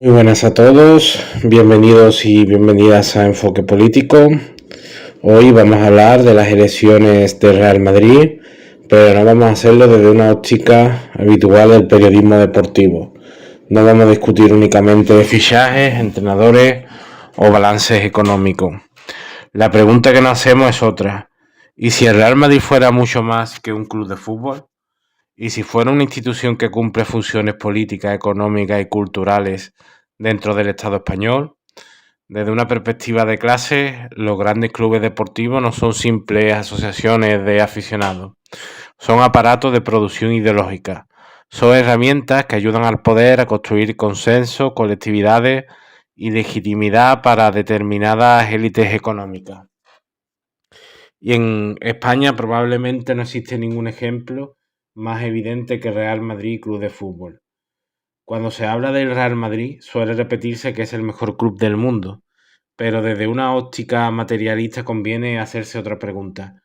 Muy buenas a todos, bienvenidos y bienvenidas a Enfoque Político. Hoy vamos a hablar de las elecciones del Real Madrid, pero no vamos a hacerlo desde una óptica habitual del periodismo deportivo. No vamos a discutir únicamente de fichajes, entrenadores o balances económicos. La pregunta que nos hacemos es otra. ¿Y si el Real Madrid fuera mucho más que un club de fútbol? ¿Y si fuera una institución que cumple funciones políticas, económicas y culturales dentro del Estado español? Desde una perspectiva de clase, los grandes clubes deportivos no son simples asociaciones de aficionados, son aparatos de producción ideológica, son herramientas que ayudan al poder a construir consenso, colectividades y legitimidad para determinadas élites económicas. Y en España probablemente no existe ningún ejemplo más evidente que Real Madrid Club de Fútbol. Cuando se habla del Real Madrid suele repetirse que es el mejor club del mundo, pero desde una óptica materialista conviene hacerse otra pregunta.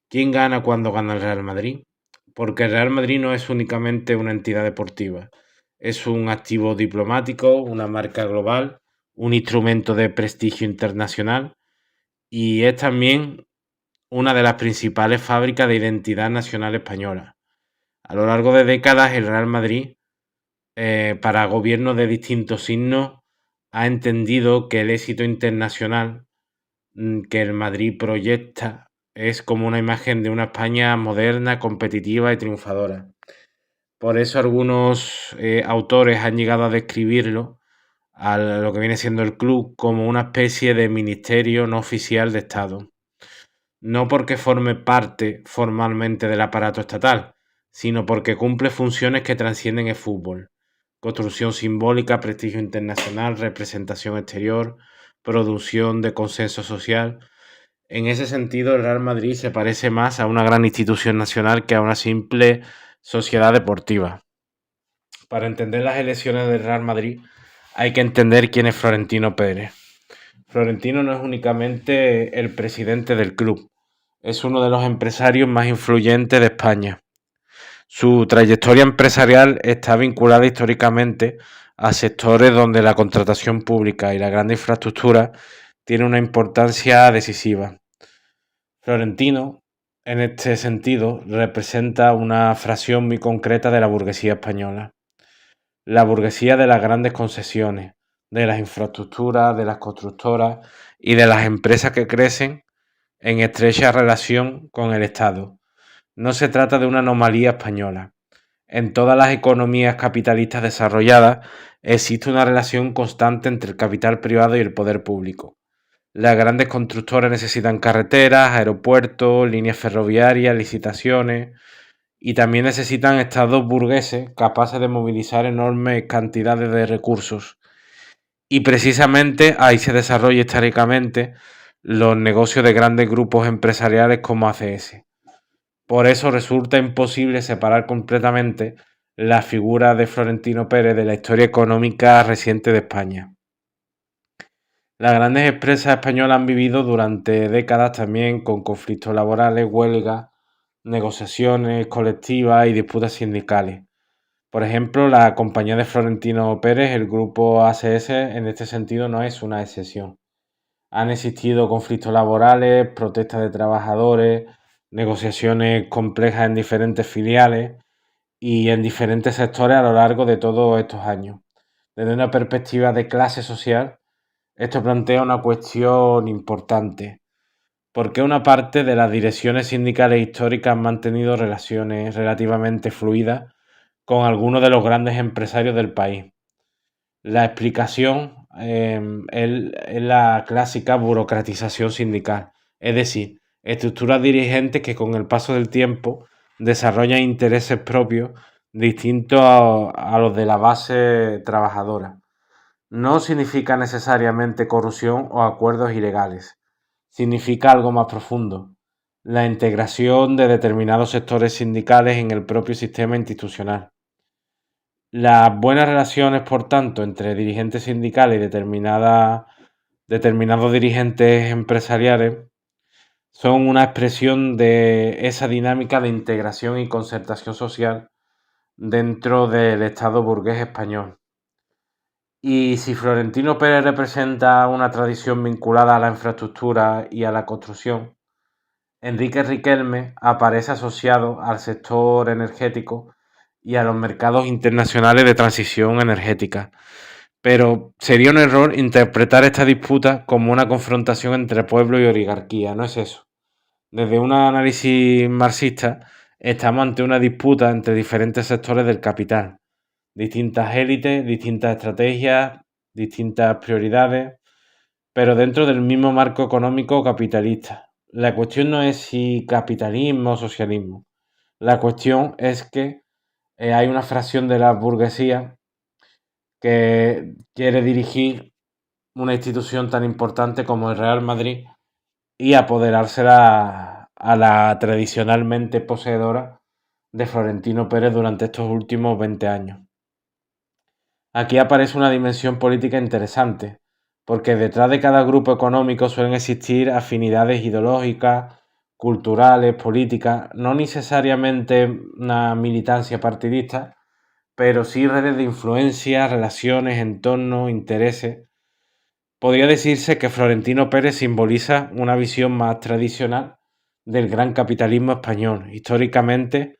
¿Quién gana cuando gana el Real Madrid? Porque el Real Madrid no es únicamente una entidad deportiva, es un activo diplomático, una marca global, un instrumento de prestigio internacional y es también una de las principales fábricas de identidad nacional española. A lo largo de décadas, el Real Madrid, para gobiernos de distintos signos, ha entendido que el éxito internacional que el Madrid proyecta es como una imagen de una España moderna, competitiva y triunfadora. Por eso algunos autores han llegado a describirlo, a lo que viene siendo el club, como una especie de ministerio no oficial de Estado. No porque forme parte formalmente del aparato estatal, sino porque cumple funciones que trascienden el fútbol. Construcción simbólica, prestigio internacional, representación exterior, producción de consenso social. En ese sentido, el Real Madrid se parece más a una gran institución nacional que a una simple sociedad deportiva. Para entender las elecciones del Real Madrid hay que entender quién es Florentino Pérez. Florentino no es únicamente el presidente del club, es uno de los empresarios más influyentes de España. Su trayectoria empresarial está vinculada históricamente a sectores donde la contratación pública y la gran infraestructura tiene una importancia decisiva. Florentino, en este sentido, representa una fracción muy concreta de la burguesía española. La burguesía de las grandes concesiones, de las infraestructuras, de las constructoras y de las empresas que crecen en estrecha relación con el Estado. No se trata de una anomalía española. En todas las economías capitalistas desarrolladas existe una relación constante entre el capital privado y el poder público. Las grandes constructoras necesitan carreteras, aeropuertos, líneas ferroviarias, licitaciones y también necesitan estados burgueses capaces de movilizar enormes cantidades de recursos. Y precisamente ahí se desarrolla históricamente los negocios de grandes grupos empresariales como ACS. Por eso resulta imposible separar completamente la figura de Florentino Pérez de la historia económica reciente de España. Las grandes empresas españolas han vivido durante décadas también con conflictos laborales, huelgas, negociaciones colectivas y disputas sindicales. Por ejemplo, la compañía de Florentino Pérez, el grupo ACS, en este sentido no es una excepción. Han existido conflictos laborales, protestas de trabajadores, negociaciones complejas en diferentes filiales y en diferentes sectores a lo largo de todos estos años. Desde una perspectiva de clase social, esto plantea una cuestión importante. ¿Por qué una parte de las direcciones sindicales históricas han mantenido relaciones relativamente fluidas con algunos de los grandes empresarios del país? La explicación es la clásica burocratización sindical, es decir, estructuras dirigentes que con el paso del tiempo desarrollan intereses propios distintos a los de la base trabajadora. No significa necesariamente corrupción o acuerdos ilegales, significa algo más profundo, la integración de determinados sectores sindicales en el propio sistema institucional. Las buenas relaciones, por tanto, entre dirigentes sindicales y determinados dirigentes empresariales son una expresión de esa dinámica de integración y concertación social dentro del Estado burgués español. Y si Florentino Pérez representa una tradición vinculada a la infraestructura y a la construcción, Enrique Riquelme aparece asociado al sector energético y a los mercados internacionales de transición energética. Pero sería un error interpretar esta disputa como una confrontación entre pueblo y oligarquía, no es eso. Desde un análisis marxista, estamos ante una disputa entre diferentes sectores del capital, distintas élites, distintas estrategias, distintas prioridades, pero dentro del mismo marco económico capitalista. La cuestión no es si capitalismo o socialismo. La cuestión es que hay una fracción de la burguesía que quiere dirigir una institución tan importante como el Real Madrid y apoderársela a la tradicionalmente poseedora de Florentino Pérez durante estos últimos 20 años. Aquí aparece una dimensión política interesante, porque detrás de cada grupo económico suelen existir afinidades ideológicas, culturales, políticas, no necesariamente una militancia partidista, pero sí redes de influencia, relaciones, entornos, intereses. Podría decirse que Florentino Pérez simboliza una visión más tradicional del gran capitalismo español, históricamente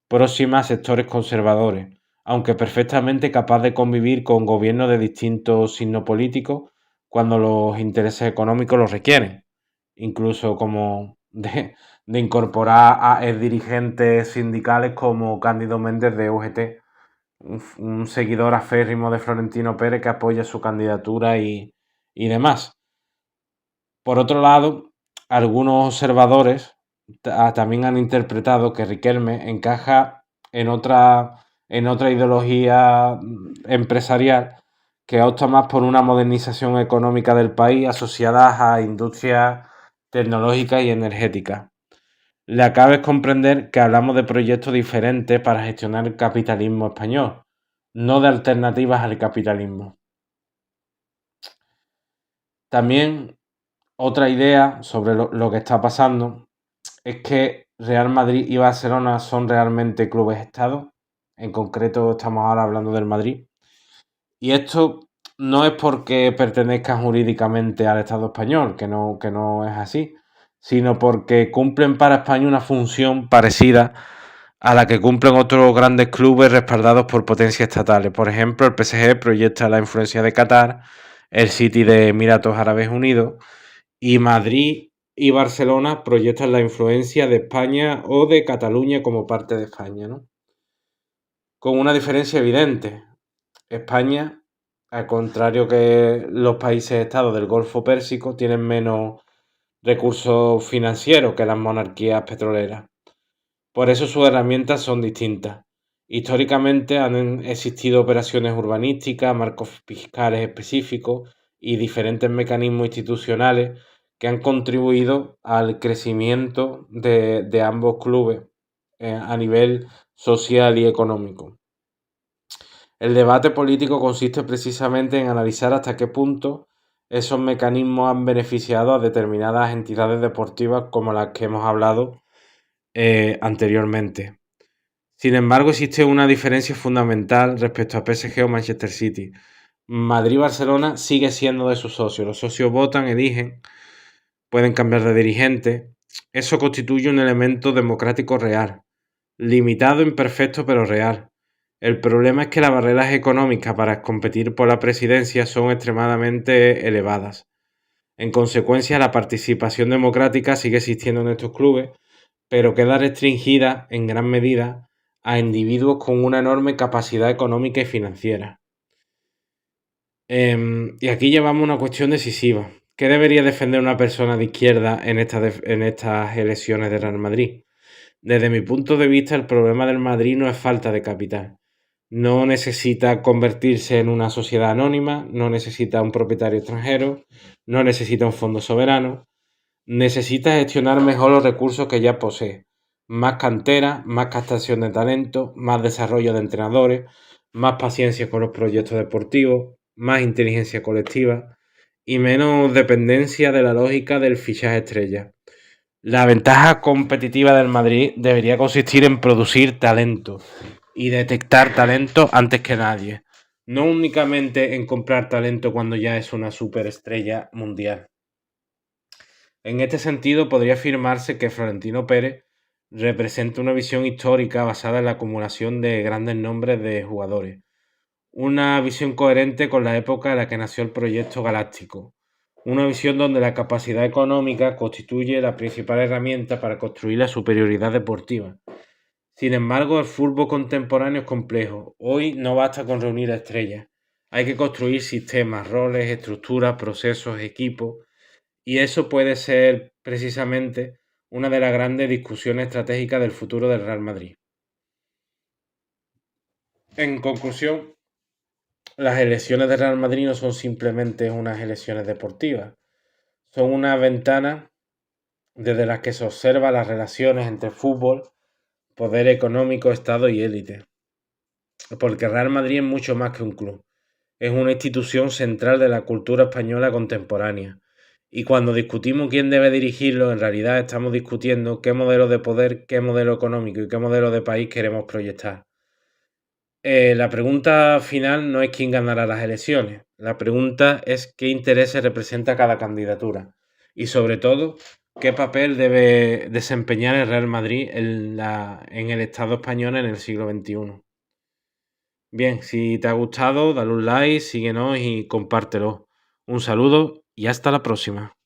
próxima a sectores conservadores, aunque perfectamente capaz de convivir con gobiernos de distintos signos políticos cuando los intereses económicos lo requieren, incluso como de incorporar a dirigentes sindicales como Cándido Méndez de UGT, un seguidor aférrimo de Florentino Pérez que apoya su candidatura y demás. Por otro lado, algunos observadores también han interpretado que Riquelme encaja en otra ideología empresarial que opta más por una modernización económica del país asociada a industrias tecnológicas y energéticas. La clave es comprender que hablamos de proyectos diferentes para gestionar el capitalismo español, no de alternativas al capitalismo. También otra idea sobre lo que está pasando es que Real Madrid y Barcelona son realmente clubes-estado. En concreto estamos ahora hablando del Madrid. Y esto no es porque pertenezcan jurídicamente al Estado español, que no es así, sino porque cumplen para España una función parecida a la que cumplen otros grandes clubes respaldados por potencias estatales. Por ejemplo, el PSG proyecta la influencia de Qatar, el City de Emiratos Árabes Unidos, y Madrid y Barcelona proyectan la influencia de España o de Cataluña como parte de España, ¿no? Con una diferencia evidente. España, al contrario que los países estados del Golfo Pérsico, tienen menos recursos financieros que las monarquías petroleras. Por eso sus herramientas son distintas. Históricamente han existido operaciones urbanísticas, marcos fiscales específicos y diferentes mecanismos institucionales que han contribuido al crecimiento de ambos clubes a nivel social y económico. El debate político consiste precisamente en analizar hasta qué punto esos mecanismos han beneficiado a determinadas entidades deportivas como las que hemos hablado anteriormente. Sin embargo, existe una diferencia fundamental respecto a PSG o Manchester City. Madrid y Barcelona sigue siendo de sus socios. Los socios votan, eligen, pueden cambiar de dirigente. Eso constituye un elemento democrático real, limitado, imperfecto, pero real. El problema es que las barreras económicas para competir por la presidencia son extremadamente elevadas. En consecuencia, la participación democrática sigue existiendo en estos clubes, pero queda restringida en gran medida a individuos con una enorme capacidad económica y financiera. Y aquí llevamos una cuestión decisiva. ¿Qué debería defender una persona de izquierda en estas elecciones de Real Madrid? Desde mi punto de vista, el problema del Madrid no es falta de capital. No necesita convertirse en una sociedad anónima, no necesita un propietario extranjero, no necesita un fondo soberano. Necesita gestionar mejor los recursos que ya posee. Más cantera, más captación de talento, más desarrollo de entrenadores, más paciencia con los proyectos deportivos, más inteligencia colectiva y menos dependencia de la lógica del fichaje estrella. La ventaja competitiva del Madrid debería consistir en producir talento y detectar talento antes que nadie. no únicamente en comprar talento cuando ya es una superestrella mundial. En este sentido, podría afirmarse que Florentino Pérez representa una visión histórica basada en la acumulación de grandes nombres de jugadores, una visión coherente con la época en la que nació el proyecto galáctico, una visión donde la capacidad económica constituye la principal herramienta para construir la superioridad deportiva. Sin embargo, el fútbol contemporáneo es complejo. Hoy no basta con reunir estrellas. Hay que construir sistemas, roles, estructuras, procesos, equipos. Y eso puede ser precisamente una de las grandes discusiones estratégicas del futuro del Real Madrid. En conclusión, las elecciones del Real Madrid no son simplemente unas elecciones deportivas. Son una ventana desde las que se observa las relaciones entre fútbol, poder económico, Estado y élite. Porque Real Madrid es mucho más que un club. Es una institución central de la cultura española contemporánea. Y cuando discutimos quién debe dirigirlo, en realidad estamos discutiendo qué modelo de poder, qué modelo económico y qué modelo de país queremos proyectar. La pregunta final no es quién ganará las elecciones. La pregunta es qué intereses representa cada candidatura. Y sobre todo, qué papel debe desempeñar el Real Madrid en el Estado español en el siglo XXI. Bien, si te ha gustado, dale un like, síguenos y compártelo. Un saludo y hasta la próxima.